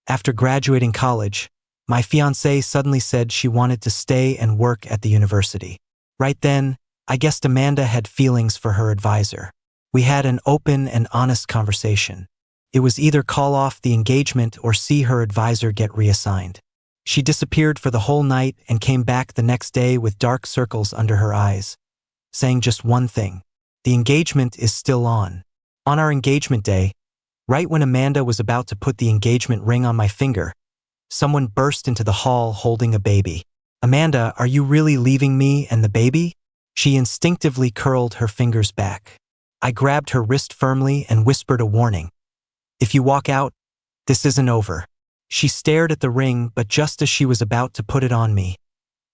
After graduating college, my fiancée suddenly said she wanted to stay and work at the university. Right then, I guessed Amanda had feelings for her advisor. We had an open and honest conversation. It was either call off the engagement or see her advisor get reassigned. She disappeared for the whole night and came back the next day with dark circles under her eyes, saying just one thing: the engagement is still on. On our engagement day, right when Amanda was about to put the engagement ring on my finger, someone burst into the hall holding a baby. "Amanda, are you really leaving me and the baby?" She instinctively curled her fingers back. I grabbed her wrist firmly and whispered a warning. "If you walk out, this isn't over." She stared at the ring, but just as she was about to put it on me,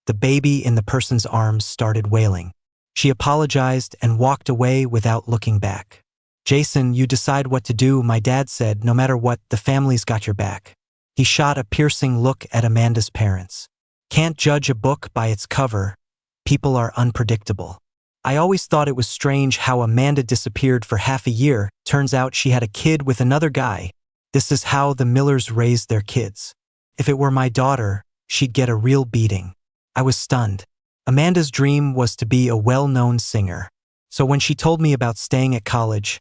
the baby in the person's arms started wailing. She apologized and walked away without looking back. "Jason, you decide what to do," my dad said. "No matter what, the family's got your back." He shot a piercing look at Amanda's parents. Can't judge a book by its cover. People are unpredictable. I always thought it was strange how Amanda disappeared for half a year. Turns out she had a kid with another guy. This is how the Millers raised their kids. If it were my daughter, she'd get a real beating. I was stunned. Amanda's dream was to be a well-known singer. So when she told me about staying at college,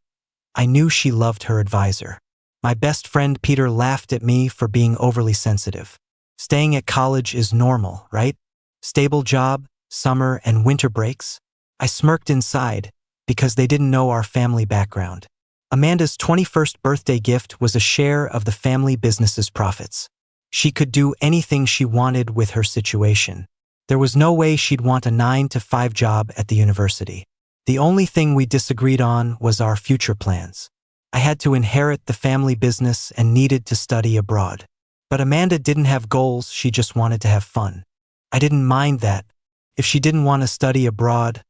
I knew she loved her advisor. My best friend Peter laughed at me for being overly sensitive. Staying at college is normal, right? Stable job, summer and winter breaks. I smirked inside because they didn't know our family background. Amanda's 21st birthday gift was a share of the family business's profits. She could do anything she wanted with her situation. There was no way she'd want a 9-to-5 job at the university. The only thing we disagreed on was our future plans. I had to inherit the family business and needed to study abroad. But Amanda didn't have goals, she just wanted to have fun. I didn't mind that. If she didn't want to study abroad,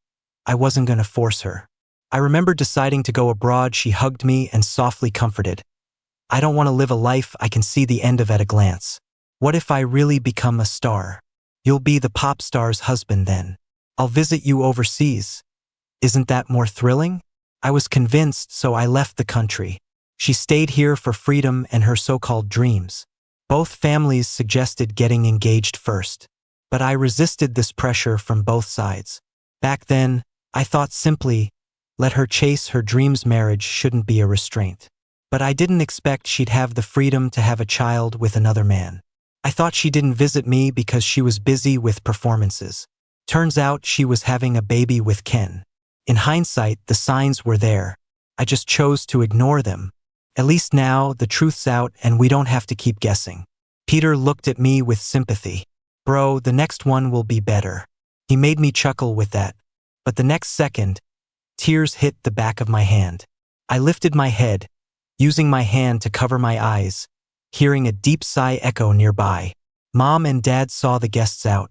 I wasn't going to force her. I remember deciding to go abroad. She hugged me and softly comforted. "I don't want to live a life I can see the end of at a glance. What if I really become a star? You'll be the pop star's husband then. I'll visit you overseas. Isn't that more thrilling?" I was convinced, so I left the country. She stayed here for freedom and her so-called dreams. Both families suggested getting engaged first, but I resisted this pressure from both sides. Back then, I thought simply, let her chase her dreams. Marriage shouldn't be a restraint. But I didn't expect she'd have the freedom to have a child with another man. I thought she didn't visit me because she was busy with performances. Turns out she was having a baby with Ken. In hindsight, the signs were there. I just chose to ignore them. At least now, the truth's out and we don't have to keep guessing. Peter looked at me with sympathy. "Bro, the next one will be better." He made me chuckle with that. But the next second, tears hit the back of my hand. I lifted my head, using my hand to cover my eyes, hearing a deep sigh echo nearby. Mom and Dad saw the guests out.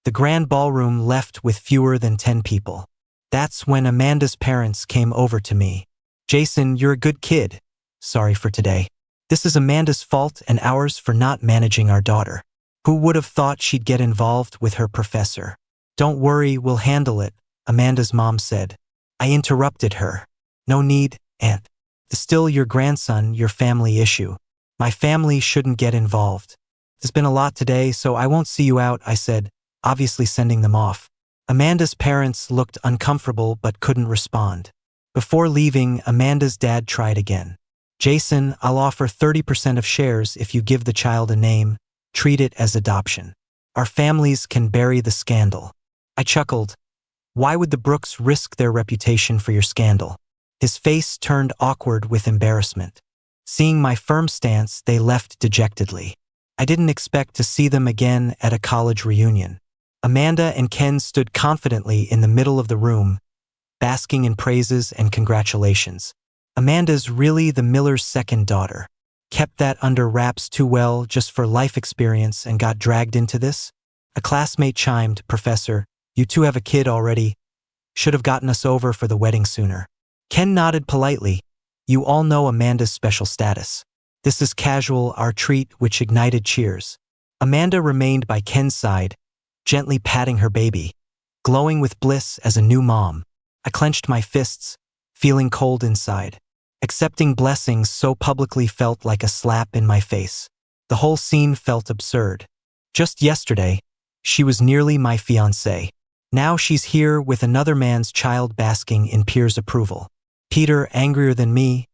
The grand ballroom left with fewer than 10 people. That's when Amanda's parents came over to me. "Jason, you're a good kid. Sorry for today. This is Amanda's fault and ours for not managing our daughter. Who would have thought she'd get involved with her professor?" "Don't worry, we'll handle it," Amanda's mom said. I interrupted her. "No need, Aunt. It's still your grandson, your family issue. My family shouldn't get involved. There's been a lot today, so I won't see you out," I said, obviously sending them off. Amanda's parents looked uncomfortable but couldn't respond. Before leaving, Amanda's dad tried again. "Jason, I'll offer 30% of shares if you give the child a name. Treat it as adoption. Our families can bury the scandal." I chuckled. "Why would the Brooks risk their reputation for your scandal?" His face turned awkward with embarrassment. Seeing my firm stance, they left dejectedly. I didn't expect to see them again at a college reunion. Amanda and Ken stood confidently in the middle of the room, basking in praises and congratulations. Amanda's really the Miller's second daughter. Kept that under wraps too well just for life experience and got dragged into this? A classmate chimed, "Professor, you two have a kid already. Should have gotten us over for the wedding sooner." Ken nodded politely. "You all know Amanda's special status. This is casual, our treat," which ignited cheers. Amanda remained by Ken's side, gently patting her baby, glowing with bliss as a new mom. I clenched my fists, feeling cold inside. Accepting blessings so publicly felt like a slap in my face. The whole scene felt absurd. Just yesterday, she was nearly my fiancée. Now she's here with another man's child basking in peers' approval. Peter, angrier than me,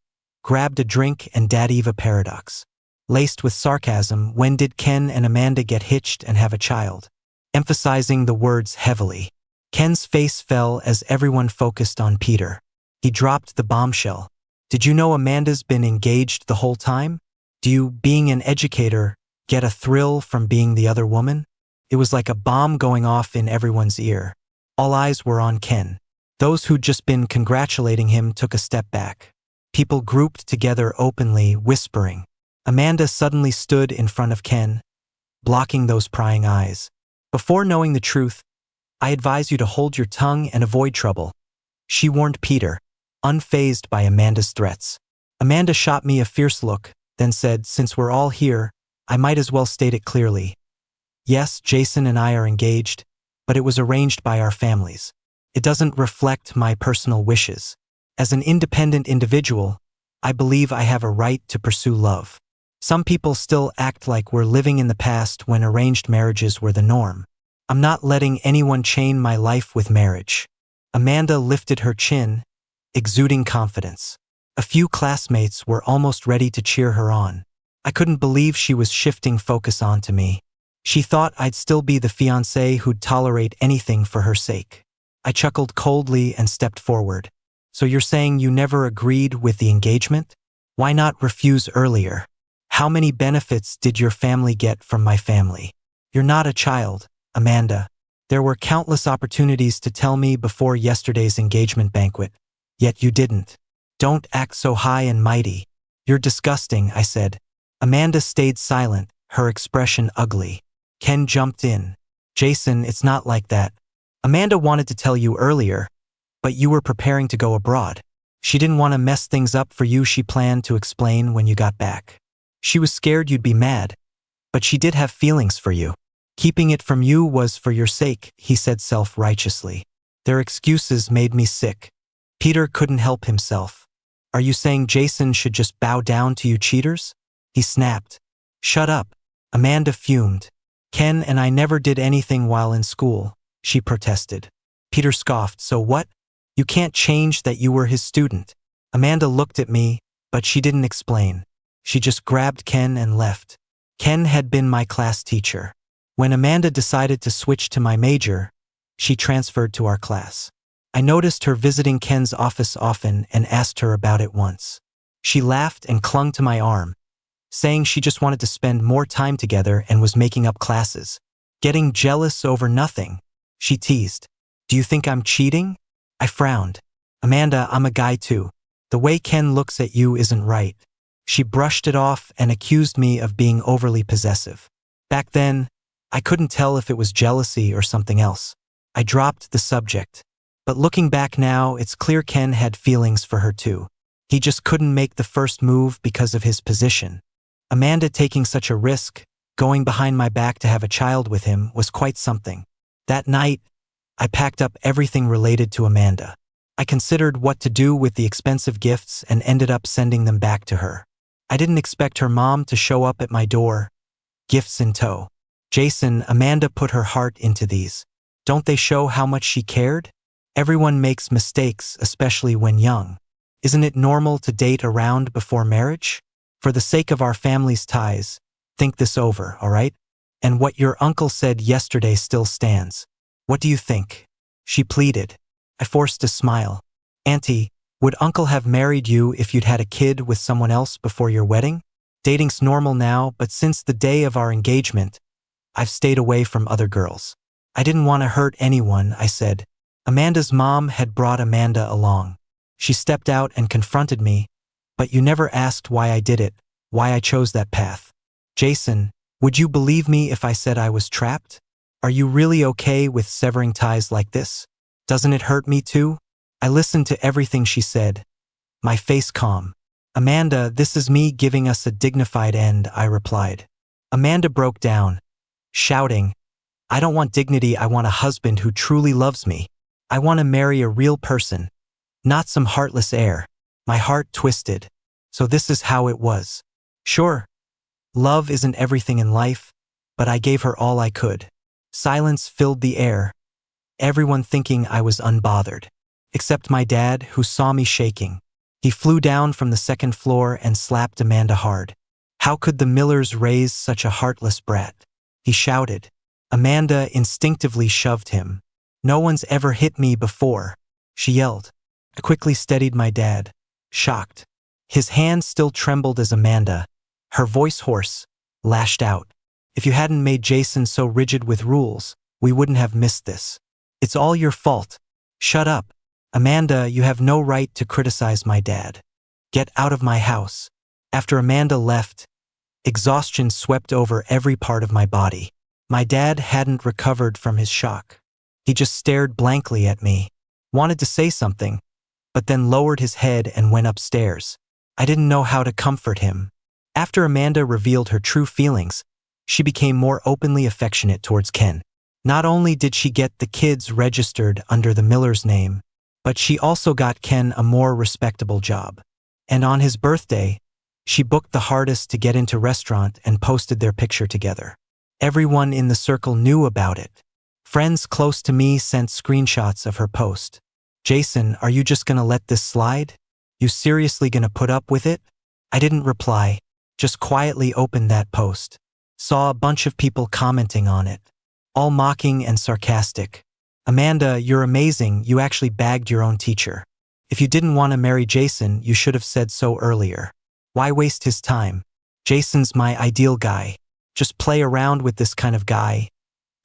grabbed a drink and Dad-Eva paradox. Laced with sarcasm, when did Ken and Amanda get hitched and have a child? Emphasizing the words heavily. Ken's face fell as everyone focused on Peter. He dropped the bombshell. Did you know Amanda's been engaged the whole time? Do you, being an educator, get a thrill from being the other woman? It was like a bomb going off in everyone's ear. All eyes were on Ken. Those who'd just been congratulating him took a step back. People grouped together openly, whispering. Amanda suddenly stood in front of Ken, blocking those prying eyes. Before knowing the truth, I advise you to hold your tongue and avoid trouble, she warned Peter, unfazed by Amanda's threats. Amanda shot me a fierce look, then said, since we're all here, I might as well state it clearly. Yes, Jason and I are engaged, but it was arranged by our families. It doesn't reflect my personal wishes. As an independent individual, I believe I have a right to pursue love. Some people still act like we're living in the past when arranged marriages were the norm. I'm not letting anyone chain my life with marriage. Amanda lifted her chin, exuding confidence. A few classmates were almost ready to cheer her on. I couldn't believe she was shifting focus onto me. She thought I'd still be the fiancé who'd tolerate anything for her sake. I chuckled coldly and stepped forward. So you're saying you never agreed with the engagement? Why not refuse earlier? How many benefits did your family get from my family? You're not a child, Amanda. There were countless opportunities to tell me before yesterday's engagement banquet, yet you didn't. Don't act so high and mighty. You're disgusting, I said. Amanda stayed silent, her expression ugly. Ken jumped in. Jason, it's not like that. Amanda wanted to tell you earlier, but you were preparing to go abroad. She didn't want to mess things up for you, she planned to explain when you got back. She was scared you'd be mad, but she did have feelings for you. Keeping it from you was for your sake, he said self-righteously. Their excuses made me sick. Peter couldn't help himself. Are you saying Jason should just bow down to you cheaters? He snapped. Shut up. Amanda fumed. Ken and I never did anything while in school, she protested. Peter scoffed. So what? You can't change that you were his student. Amanda looked at me, but she didn't explain. She just grabbed Ken and left. Ken had been my class teacher. When Amanda decided to switch to my major, she transferred to our class. I noticed her visiting Ken's office often and asked her about it once. She laughed and clung to my arm, saying she just wanted to spend more time together and was making up classes. Getting jealous over nothing, she teased. Do you think I'm cheating? I frowned. Amanda, I'm a guy too. The way Ken looks at you isn't right. She brushed it off and accused me of being overly possessive. Back then, I couldn't tell if it was jealousy or something else. I dropped the subject. But looking back now, it's clear Ken had feelings for her too. He just couldn't make the first move because of his position. Amanda taking such a risk, going behind my back to have a child with him, was quite something. That night, I packed up everything related to Amanda. I considered what to do with the expensive gifts and ended up sending them back to her. I didn't expect her mom to show up at my door, gifts in tow. Jason, Amanda put her heart into these. Don't they show how much she cared? Everyone makes mistakes, especially when young. Isn't it normal to date around before marriage? For the sake of our family's ties, think this over, all right? And what your uncle said yesterday still stands. What do you think? She pleaded. I forced a smile. Auntie, would Uncle have married you if you'd had a kid with someone else before your wedding? Dating's normal now, but since the day of our engagement, I've stayed away from other girls. I didn't want to hurt anyone, I said. Amanda's mom had brought Amanda along. She stepped out and confronted me, but you never asked why I did it, why I chose that path. Jason, would you believe me if I said I was trapped? Are you really okay with severing ties like this? Doesn't it hurt me too? I listened to everything she said, my face calm. Amanda, this is me giving us a dignified end, I replied. Amanda broke down, shouting, I don't want dignity, I want a husband who truly loves me. I want to marry a real person, not some heartless heir. My heart twisted. So this is how it was. Sure. Love isn't everything in life, but I gave her all I could. Silence filled the air, everyone thinking I was unbothered. Except my dad, who saw me shaking. He flew down from the second floor and slapped Amanda hard. How could the Millers raise such a heartless brat? He shouted. Amanda instinctively shoved him. No one's ever hit me before, she yelled. I quickly steadied my dad, shocked. His hand still trembled as Amanda, her voice hoarse, lashed out. If you hadn't made Jason so rigid with rules, we wouldn't have missed this. It's all your fault. Shut up. Amanda, you have no right to criticize my dad. Get out of my house. After Amanda left, exhaustion swept over every part of my body. My dad hadn't recovered from his shock. He just stared blankly at me, wanted to say something, but then lowered his head and went upstairs. I didn't know how to comfort him. After Amanda revealed her true feelings, she became more openly affectionate towards Ken. Not only did she get the kids registered under the Miller's name, but she also got Ken a more respectable job. And on his birthday, she booked the hardest to get into restaurant and posted their picture together. Everyone in the circle knew about it. Friends close to me sent screenshots of her post. Jason, are you just gonna let this slide? You seriously gonna put up with it? I didn't reply, just quietly opened that post. Saw a bunch of people commenting on it, all mocking and sarcastic. Amanda, you're amazing, you actually bagged your own teacher. If you didn't want to marry Jason, you should have said so earlier. Why waste his time? Jason's my ideal guy. Just play around with this kind of guy.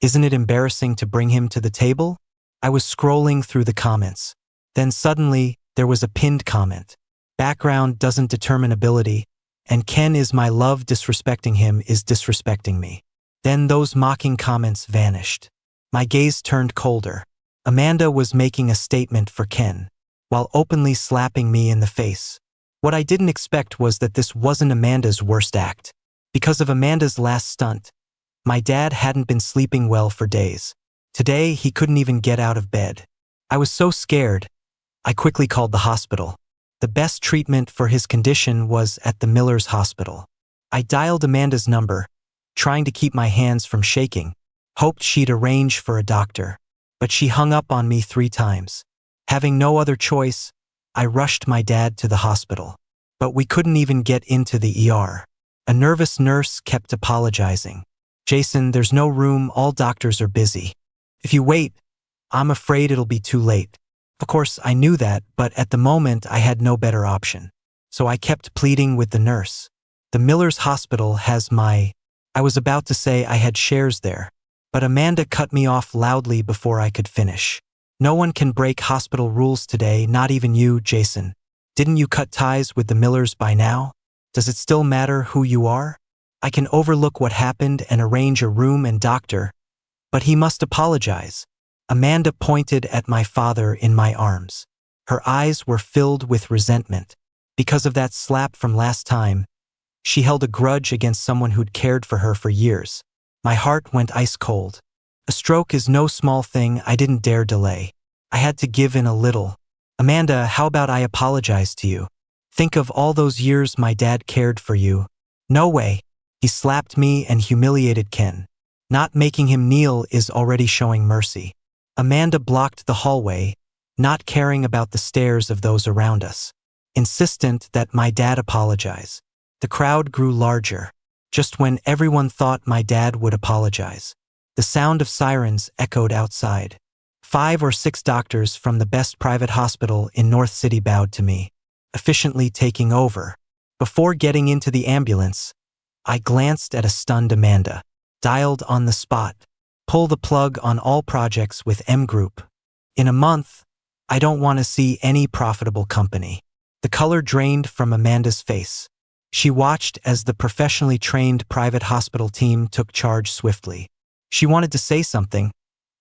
Isn't it embarrassing to bring him to the table? I was scrolling through the comments. Then suddenly, there was a pinned comment. Background doesn't determine ability, and Ken is my love, disrespecting him is disrespecting me. Then those mocking comments vanished. My gaze turned colder. Amanda was making a statement for Ken, while openly slapping me in the face. What I didn't expect was that this wasn't Amanda's worst act. Because of Amanda's last stunt, my dad hadn't been sleeping well for days. Today, he couldn't even get out of bed. I was so scared, I quickly called the hospital. The best treatment for his condition was at the Miller's hospital. I dialed Amanda's number, trying to keep my hands from shaking, hoped she'd arrange for a doctor. But she hung up on me 3 times. Having no other choice, I rushed my dad to the hospital. But we couldn't even get into the ER. A nervous nurse kept apologizing. Jason, there's no room, all doctors are busy. If you wait, I'm afraid it'll be too late. Of course, I knew that, but at the moment I had no better option. So I kept pleading with the nurse. The Miller's hospital has I was about to say I had shares there, but Amanda cut me off loudly before I could finish. No one can break hospital rules today, not even you, Jason. Didn't you cut ties with the Millers by now? Does it still matter who you are? I can overlook what happened and arrange a room and doctor, but he must apologize. Amanda pointed at my father in my arms. Her eyes were filled with resentment. Because of that slap from last time, she held a grudge against someone who'd cared for her for years. My heart went ice cold. A stroke is no small thing, I didn't dare delay. I had to give in a little. Amanda, how about I apologize to you? Think of all those years my dad cared for you. No way. He slapped me and humiliated Ken. Not making him kneel is already showing mercy. Amanda blocked the hallway, not caring about the stares of those around us, insistent that my dad apologize. The crowd grew larger, just when everyone thought my dad would apologize. The sound of sirens echoed outside. 5 or 6 doctors from the best private hospital in North City bowed to me, efficiently taking over. Before getting into the ambulance, I glanced at a stunned Amanda. Dialed on the spot. Pull the plug on all projects with M Group. In a month, I don't want to see any profitable company. The color drained from Amanda's face. She watched as the professionally trained private hospital team took charge swiftly. She wanted to say something,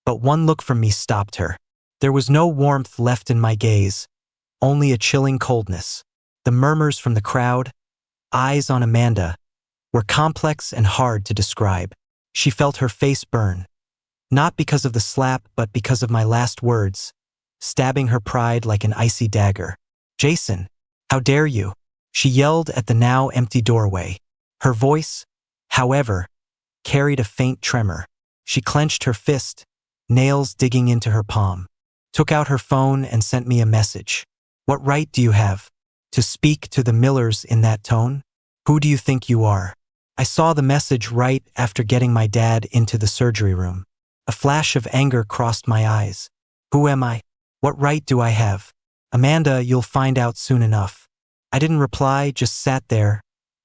but one look from me stopped her. There was no warmth left in my gaze, only a chilling coldness. The murmurs from the crowd, eyes on Amanda, were complex and hard to describe. She felt her face burn, not because of the slap but because of my last words, stabbing her pride like an icy dagger. Jason, how dare you? She yelled at the now empty doorway. Her voice, however, carried a faint tremor. She clenched her fist, nails digging into her palm, took out her phone and sent me a message. What right do you have to speak to the Millers in that tone? Who do you think you are? I saw the message right after getting my dad into the surgery room. A flash of anger crossed my eyes. Who am I? What right do I have? Amanda, you'll find out soon enough. I didn't reply, just sat there,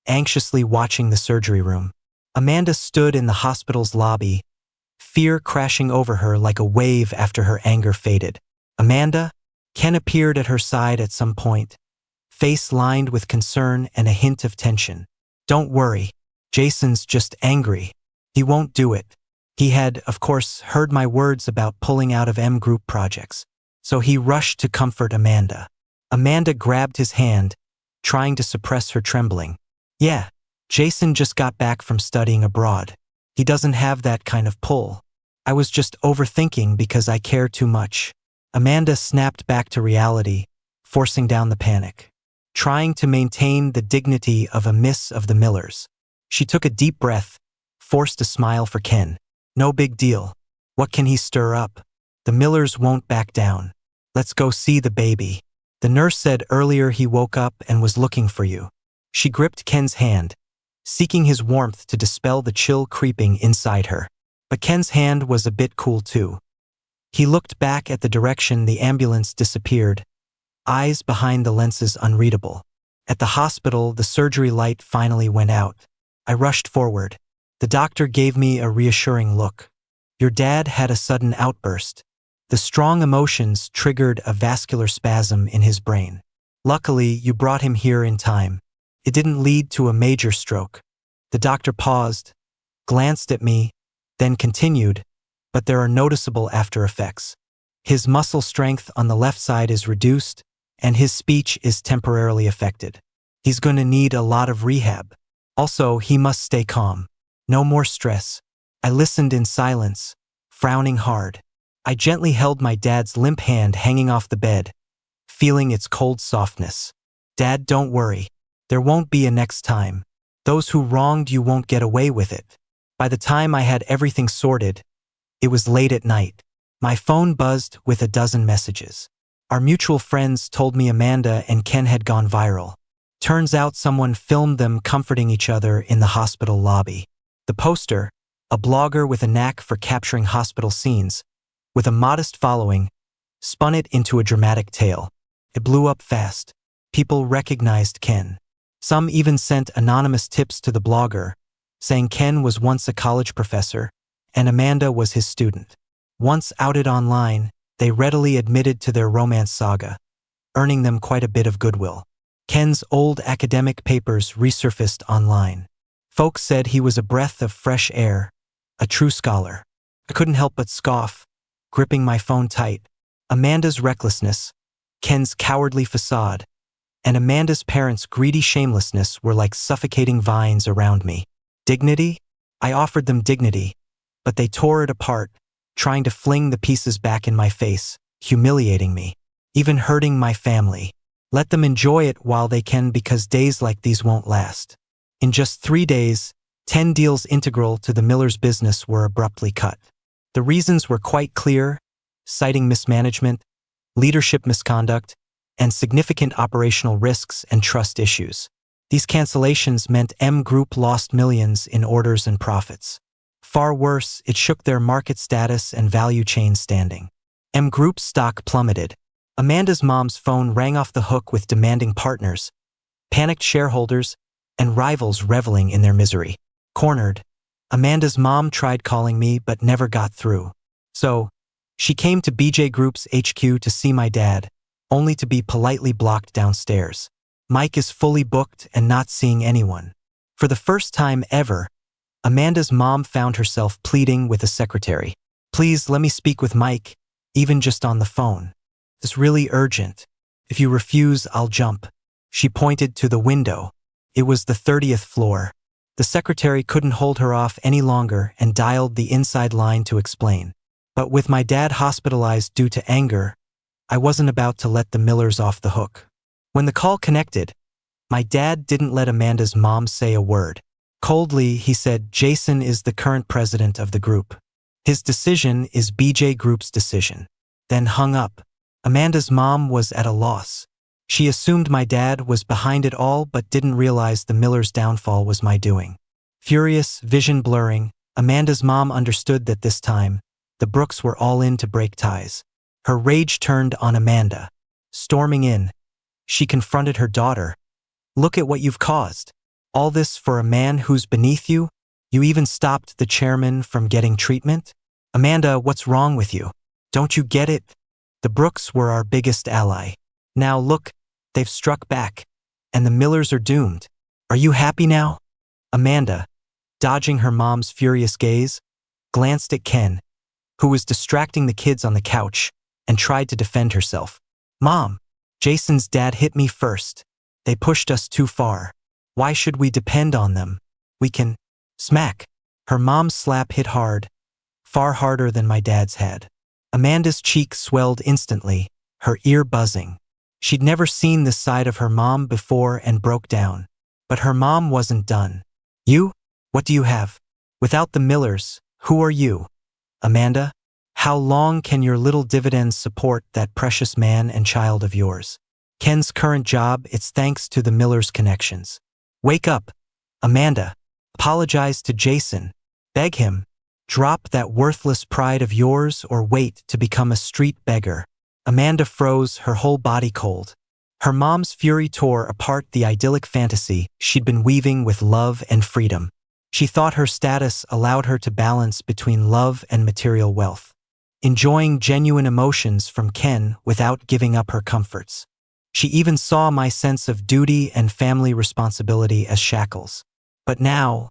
anxiously watching the surgery room. Amanda stood in the hospital's lobby, fear crashing over her like a wave after her anger faded. Amanda? Ken appeared at her side at some point, face lined with concern and a hint of tension. Don't worry, Jason's just angry. He won't do it. He had, of course, heard my words about pulling out of M Group projects, so he rushed to comfort Amanda. Amanda grabbed his hand, trying to suppress her trembling. Yeah, Jason just got back from studying abroad. He doesn't have that kind of pull. I was just overthinking because I care too much. Amanda snapped back to reality, forcing down the panic, trying to maintain the dignity of a miss of the Millers. She took a deep breath, forced a smile for Ken. No big deal. What can he stir up? The Millers won't back down. Let's go see the baby. The nurse said earlier he woke up and was looking for you. She gripped Ken's hand, seeking his warmth to dispel the chill creeping inside her. But Ken's hand was a bit cool too. He looked back at the direction the ambulance disappeared, eyes behind the lenses unreadable. At the hospital, the surgery light finally went out. I rushed forward. The doctor gave me a reassuring look. Your dad had a sudden outburst. The strong emotions triggered a vascular spasm in his brain. Luckily, you brought him here in time. It didn't lead to a major stroke. The doctor paused, glanced at me, then continued, but there are noticeable after effects. His muscle strength on the left side is reduced, and his speech is temporarily affected. He's going to need a lot of rehab. Also, he must stay calm. No more stress. I listened in silence, frowning hard. I gently held my dad's limp hand hanging off the bed, feeling its cold softness. Dad, don't worry. There won't be a next time. Those who wronged you won't get away with it. By the time I had everything sorted, it was late at night. My phone buzzed with a dozen messages. Our mutual friends told me Amanda and Ken had gone viral. Turns out someone filmed them comforting each other in the hospital lobby. The poster, a blogger with a knack for capturing hospital scenes, with a modest following, spun it into a dramatic tale. It blew up fast. People recognized Ken. Some even sent anonymous tips to the blogger, saying Ken was once a college professor and Amanda was his student. Once outed online, they readily admitted to their romance saga, earning them quite a bit of goodwill. Ken's old academic papers resurfaced online. Folks said he was a breath of fresh air, a true scholar. I couldn't help but scoff, gripping my phone tight. Amanda's recklessness, Ken's cowardly facade, and Amanda's parents' greedy shamelessness were like suffocating vines around me. Dignity? I offered them dignity, but they tore it apart, trying to fling the pieces back in my face, humiliating me, even hurting my family. Let them enjoy it while they can, because days like these won't last. In just 3 days, 10 deals integral to the Millers' business were abruptly cut. The reasons were quite clear, citing mismanagement, leadership misconduct, and significant operational risks and trust issues. These cancellations meant M Group lost millions in orders and profits. Far worse, it shook their market status and value chain standing. M Group's stock plummeted. Amanda's mom's phone rang off the hook with demanding partners, panicked shareholders, and rivals reveling in their misery. Cornered, Amanda's mom tried calling me but never got through. So, she came to BJ Group's HQ to see my dad, only to be politely blocked downstairs. Mike is fully booked and not seeing anyone. For the first time ever, Amanda's mom found herself pleading with a secretary. Please let me speak with Mike, even just on the phone. It's really urgent. If you refuse, I'll jump. She pointed to the window. It was the 30th floor. The secretary couldn't hold her off any longer and dialed the inside line to explain. But with my dad hospitalized due to anger, I wasn't about to let the Millers off the hook. When the call connected, my dad didn't let Amanda's mom say a word. Coldly, he said, Jason is the current president of the group. His decision is BJ Group's decision. Then hung up. Amanda's mom was at a loss. She assumed my dad was behind it all but didn't realize the Millers' downfall was my doing. Furious, vision blurring, Amanda's mom understood that this time, the Brooks were all in to break ties. Her rage turned on Amanda. Storming in, she confronted her daughter. Look at what you've caused. All this for a man who's beneath you? You even stopped the chairman from getting treatment? Amanda, what's wrong with you? Don't you get it? The Brooks were our biggest ally. Now look, they've struck back. And the Millers are doomed. Are you happy now? Amanda, dodging her mom's furious gaze, glanced at Ken, who was distracting the kids on the couch, and tried to defend herself. Mom, Jason's dad hit me first. They pushed us too far. Why should we depend on them? We can… Smack. Her mom's slap hit hard, far harder than my dad's had. Amanda's cheek swelled instantly, her ear buzzing. She'd never seen this side of her mom before and broke down. But her mom wasn't done. You? What do you have? Without the Millers, who are you? Amanda, how long can your little dividends support that precious man and child of yours? Ken's current job, it's thanks to the Millers' connections. Wake up, Amanda. Apologize to Jason. Beg him. Drop that worthless pride of yours or wait to become a street beggar. Amanda froze, her whole body cold. Her mom's fury tore apart the idyllic fantasy she'd been weaving with love and freedom. She thought her status allowed her to balance between love and material wealth, enjoying genuine emotions from Ken without giving up her comforts. She even saw my sense of duty and family responsibility as shackles. But now,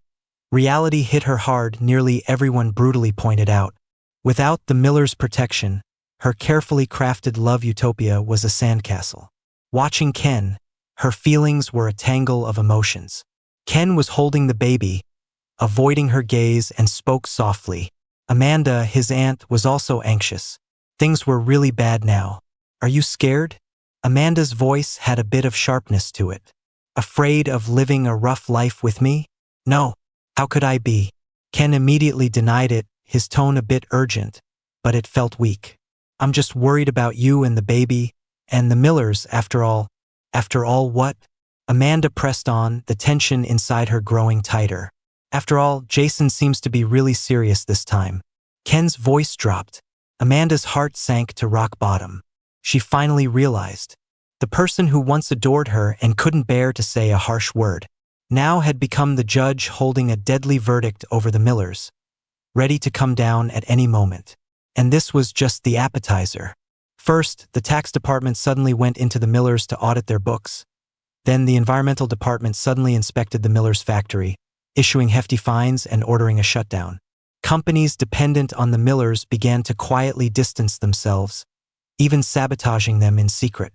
reality hit her hard, nearly everyone brutally pointed out. Without the Millers' protection, her carefully crafted love utopia was a sandcastle. Watching Ken, her feelings were a tangle of emotions. Ken was holding the baby, avoiding her gaze, and spoke softly. Amanda, his aunt, was also anxious. Things were really bad now. Are you scared? Amanda's voice had a bit of sharpness to it. Afraid of living a rough life with me? No. How could I be? Ken immediately denied it, his tone a bit urgent, but it felt weak. I'm just worried about you and the baby, and the Millers, after all. After all what? Amanda pressed on, the tension inside her growing tighter. After all, Jason seems to be really serious this time. Ken's voice dropped. Amanda's heart sank to rock bottom. She finally realized. The person who once adored her and couldn't bear to say a harsh word, now had become the judge holding a deadly verdict over the Millers, ready to come down at any moment. And this was just the appetizer. First, the tax department suddenly went into the Millers to audit their books. Then the environmental department suddenly inspected the Millers' factory, issuing hefty fines and ordering a shutdown. Companies dependent on the Millers began to quietly distance themselves, even sabotaging them in secret.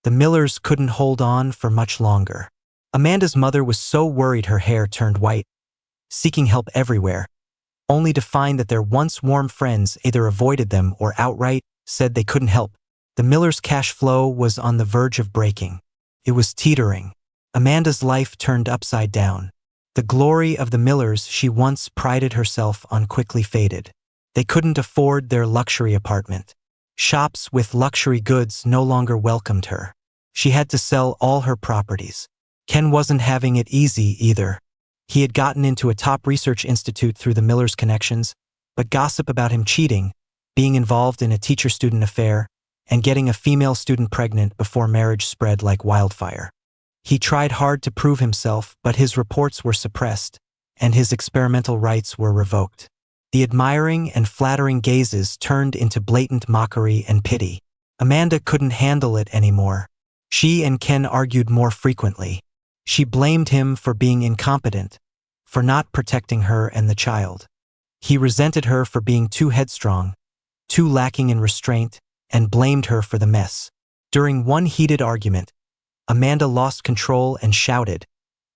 The Millers couldn't hold on for much longer. Amanda's mother was so worried her hair turned white, seeking help everywhere, only to find that their once warm friends either avoided them or outright said they couldn't help. The Millers' cash flow was on the verge of breaking. It was teetering. Amanda's life turned upside down. The glory of the Millers she once prided herself on quickly faded. They couldn't afford their luxury apartment. Shops with luxury goods no longer welcomed her. She had to sell all her properties. Ken wasn't having it easy either. He had gotten into a top research institute through the Millers' connections, but gossip about him cheating, being involved in a teacher-student affair, and getting a female student pregnant before marriage spread like wildfire. He tried hard to prove himself, but his reports were suppressed, and his experimental rights were revoked. The admiring and flattering gazes turned into blatant mockery and pity. Amanda couldn't handle it anymore. She and Ken argued more frequently. She blamed him for being incompetent, for not protecting her and the child. He resented her for being too headstrong, too lacking in restraint, and blamed her for the mess. During one heated argument, Amanda lost control and shouted,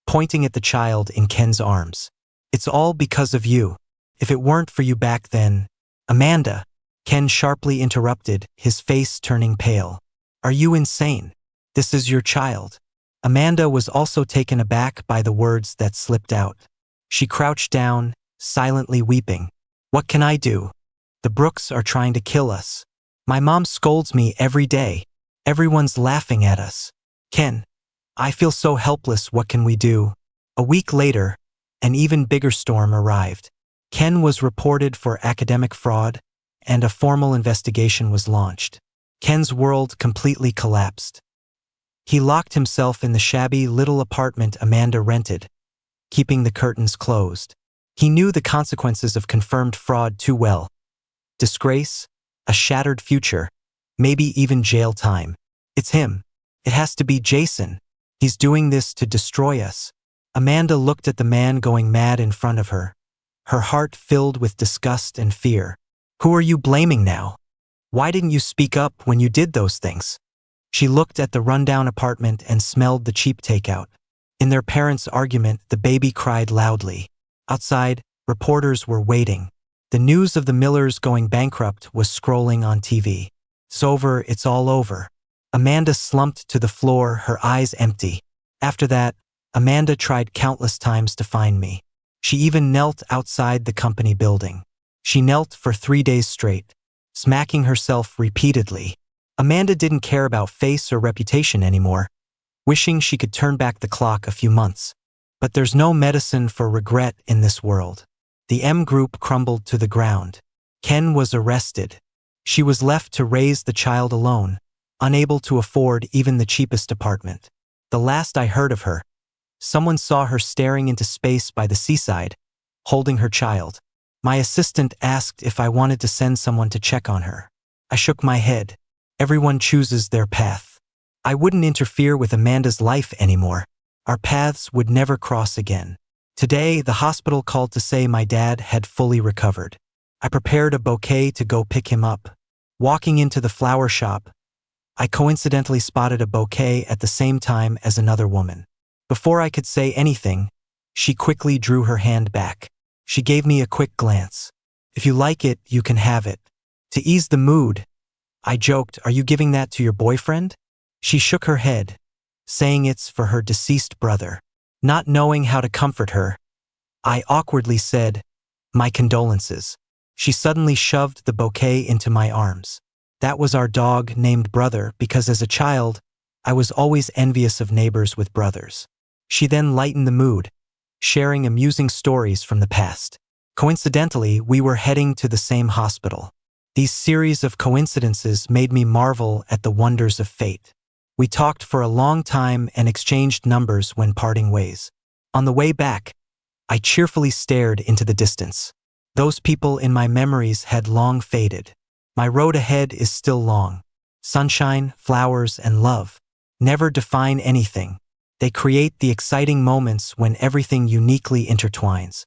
pointing at the child in Ken's arms. "It's all because of you. If it weren't for you back then…" "Amanda," Ken sharply interrupted, his face turning pale. "Are you insane? This is your child." Amanda was also taken aback by the words that slipped out. She crouched down, silently weeping. What can I do? The Brooks are trying to kill us. My mom scolds me every day. Everyone's laughing at us. Ken, I feel so helpless, what can we do? A week later, an even bigger storm arrived. Ken was reported for academic fraud, and a formal investigation was launched. Ken's world completely collapsed. He locked himself in the shabby little apartment Amanda rented, keeping the curtains closed. He knew the consequences of confirmed fraud too well. Disgrace, a shattered future, maybe even jail time. It's him. It has to be Jason. He's doing this to destroy us. Amanda looked at the man going mad in front of her, her heart filled with disgust and fear. Who are you blaming now? Why didn't you speak up when you did those things? She looked at the rundown apartment and smelled the cheap takeout. In their parents' argument, the baby cried loudly. Outside, reporters were waiting. The news of the Millers going bankrupt was scrolling on TV. It's over, it's all over. Amanda slumped to the floor, her eyes empty. After that, Amanda tried countless times to find me. She even knelt outside the company building. She knelt for 3 days straight, smacking herself repeatedly. Amanda didn't care about face or reputation anymore, wishing she could turn back the clock a few months. But there's no medicine for regret in this world. The M Group crumbled to the ground. Ken was arrested. She was left to raise the child alone, unable to afford even the cheapest apartment. The last I heard of her, someone saw her staring into space by the seaside, holding her child. My assistant asked if I wanted to send someone to check on her. I shook my head. Everyone chooses their path. I wouldn't interfere with Amanda's life anymore. Our paths would never cross again. Today, the hospital called to say my dad had fully recovered. I prepared a bouquet to go pick him up. Walking into the flower shop, I coincidentally spotted a bouquet at the same time as another woman. Before I could say anything, she quickly drew her hand back. She gave me a quick glance. If you like it, you can have it. To ease the mood, I joked, are you giving that to your boyfriend? She shook her head, saying it's for her deceased brother. Not knowing how to comfort her, I awkwardly said, my condolences. She suddenly shoved the bouquet into my arms. That was our dog named Brother because as a child, I was always envious of neighbors with brothers. She then lightened the mood, sharing amusing stories from the past. Coincidentally, we were heading to the same hospital. These series of coincidences made me marvel at the wonders of fate. We talked for a long time and exchanged numbers when parting ways. On the way back, I cheerfully stared into the distance. Those people in my memories had long faded. My road ahead is still long. Sunshine, flowers, and love never define anything. They create the exciting moments when everything uniquely intertwines.